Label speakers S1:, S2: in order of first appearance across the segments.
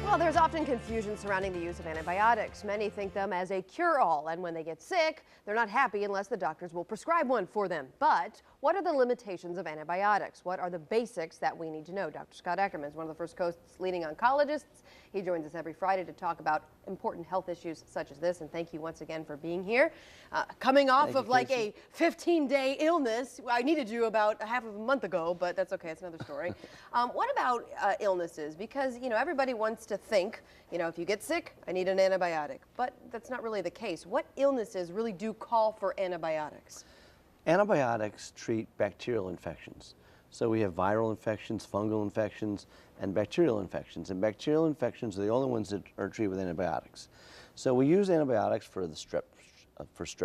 S1: Well, there's often confusion surrounding the use of antibiotics. Many think them as a cure-all, and when they get sick, they're not happy unless the doctors will prescribe one for them. But what are the limitations of antibiotics? What are the basics that we need to know? Dr. Scot Ackerman is one of the First Coast's leading oncologists. He joins us every Friday to talk about important health issues such as this, and thank you once again for being here. Coming off of like a 15-day illness. I needed you about half of a month ago, but that's okay, it's another story. What about illnesses? Because, you know, everybody wants to think, you know, if you get sick, I need an antibiotic. But that's not really the case. What illnesses really do call for antibiotics?
S2: Antibiotics treat bacterial infections. So we have viral infections, fungal infections, and bacterial infections. And bacterial infections are the only ones that are treated with antibiotics. So we use antibiotics for the strep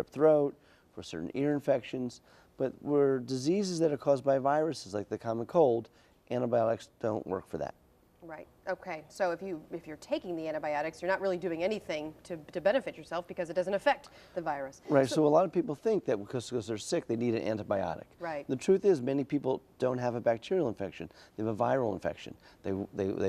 S2: throat, for certain ear infections, but for diseases that are caused by viruses like the common cold, antibiotics don't work for that.
S1: Right. Okay. So if you're taking the antibiotics, you're not really doing anything to benefit yourself because it doesn't affect the virus.
S2: Right. So a lot of people think that because they're sick, they need an antibiotic.
S1: Right.
S2: The truth is, many people don't have a bacterial infection; they have a viral infection. They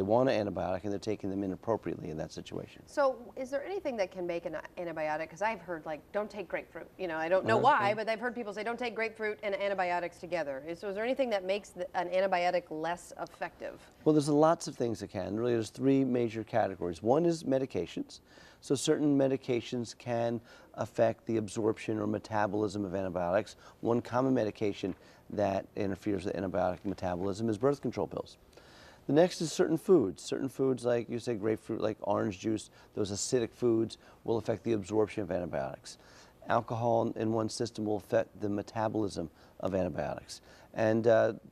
S2: want an antibiotic, and they're taking them inappropriately in that situation.
S1: So is there anything that can make an antibiotic? Because I've heard like, don't take grapefruit. You know, I don't know why, but I've heard people say don't take grapefruit and antibiotics together. So is there anything that makes an antibiotic less effective?
S2: Well, there's lots of things that can. Really, there's three major categories. One is medications. So certain medications can affect the absorption or metabolism of antibiotics. One common medication that interferes with antibiotic metabolism is birth control pills. The next is certain foods. Certain foods, like you say grapefruit, like orange juice, those acidic foods will affect the absorption of antibiotics. Alcohol in one system will affect the metabolism of antibiotics. And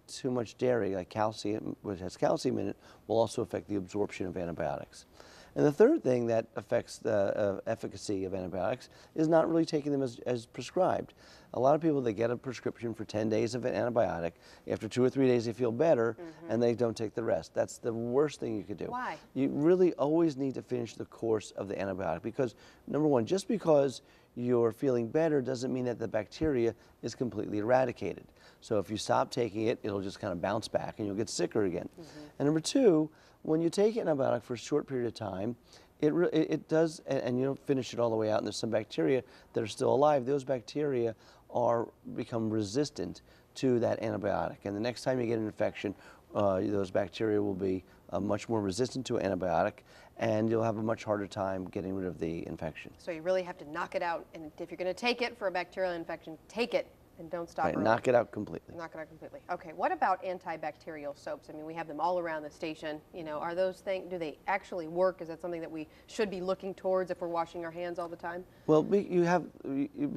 S2: too much dairy, like calcium, which has calcium in it, will also affect the absorption of antibiotics. And the third thing that affects the efficacy of antibiotics is not really taking them as prescribed. A lot of people, they get a prescription for 10 days of an antibiotic. After 2 or 3 days, they feel better, and they don't take the rest. That's the worst thing you could do.
S1: Why?
S2: You really always need to finish the course of the antibiotic because, number one, just because you're feeling better doesn't mean that the bacteria is completely eradicated. So if you stop taking it, it'll just kind of bounce back and you'll get sicker again. And number two, when you take an antibiotic for a short period of time, it does, and you don't finish it all the way out, and there's some bacteria that are still alive, those bacteria become resistant to that antibiotic. And the next time you get an infection, those bacteria will be much more resistant to an antibiotic, and you'll have a much harder time getting rid of the infection.
S1: So you really have to knock it out, and if you're going to take it for a bacterial infection, take it and don't stop.
S2: Right,
S1: early.
S2: knock it out completely.
S1: Knock it out completely. Okay, what about antibacterial soaps? I mean, we have them all around the station. You know, are those things, do they actually work? Is that something that we should be looking towards if we're washing our hands all the time?
S2: Well, be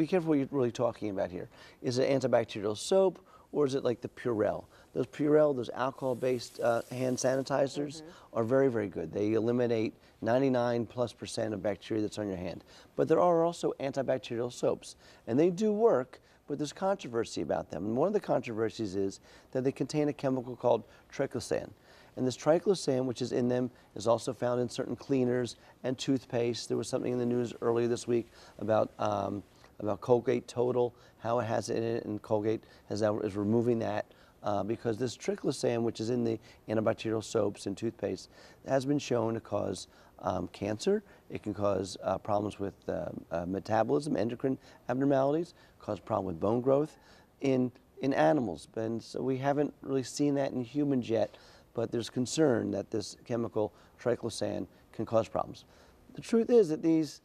S2: careful what you're really talking about here. Is it antibacterial soap, or is it like the Purell? Those Purell, those alcohol-based hand sanitizers are very, very good. They eliminate 99+% of bacteria that's on your hand. But there are also antibacterial soaps, and they do work, but there's controversy about them. And one of the controversies is that they contain a chemical called triclosan. And this triclosan, which is in them, is also found in certain cleaners and toothpaste. There was something in the news earlier this week about Colgate Total, how it has it in it, and Colgate is removing that because this triclosan, which is in the antibacterial soaps and toothpaste, has been shown to cause cancer. It can cause problems with metabolism, endocrine abnormalities, cause problem with bone growth in animals. And so we haven't really seen that in humans yet, but there's concern that this chemical triclosan can cause problems. The truth is that these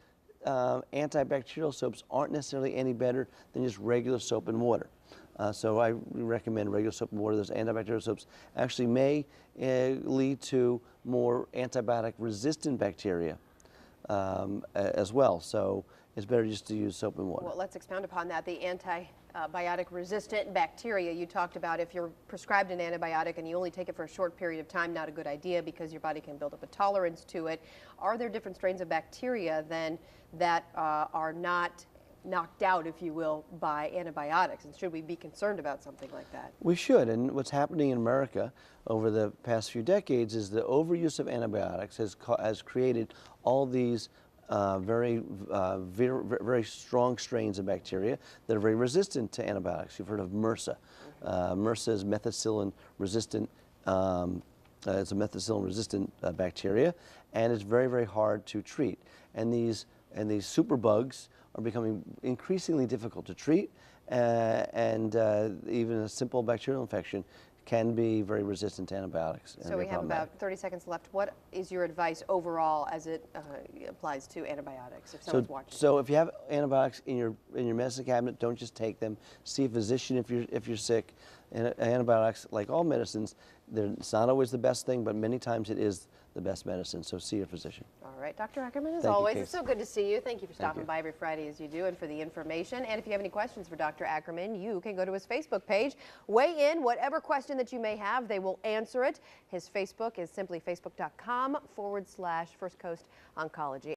S2: antibacterial soaps aren't necessarily any better than just regular soap and water. So I recommend regular soap and water. Those antibacterial soaps actually may lead to more antibiotic-resistant bacteria as well. So it's better just to use soap and water.
S1: Well, let's expound upon that. The antibiotic-resistant bacteria you talked about, if you're prescribed an antibiotic and you only take it for a short period of time, not a good idea because your body can build up a tolerance to it. Are there different strains of bacteria then that are not knocked out, if you will, by antibiotics? And should we be concerned about something like that?
S2: We should. And what's happening in America over the past few decades is the overuse of antibiotics has created all these very strong strains of bacteria that are very resistant to antibiotics. You've heard of MRSA. MRSA is methicillin-resistant It's a methicillin-resistant bacteria, and it's very, very hard to treat. And these superbugs are becoming increasingly difficult to treat, and even a simple bacterial infection can be very resistant to antibiotics.
S1: So we have about 30 seconds left. What is your advice overall as it applies to antibiotics if someone's watching?
S2: So if you have antibiotics in your medicine cabinet, don't just take them. See a physician if you're sick. And antibiotics, like all medicines, it's not always the best thing, but many times it is the best medicine. So see a physician.
S1: All right, Dr. Ackerman, as
S2: Thank you,
S1: always,
S2: Casey.
S1: it's so good to see you. Thank you for stopping
S2: you.
S1: by every Friday as you do and for the information. And if you have any questions for Dr. Ackerman, you can go to his Facebook page. Weigh in whatever question that you may have. They will answer it. His Facebook is simply facebook.com/First Coast Oncology.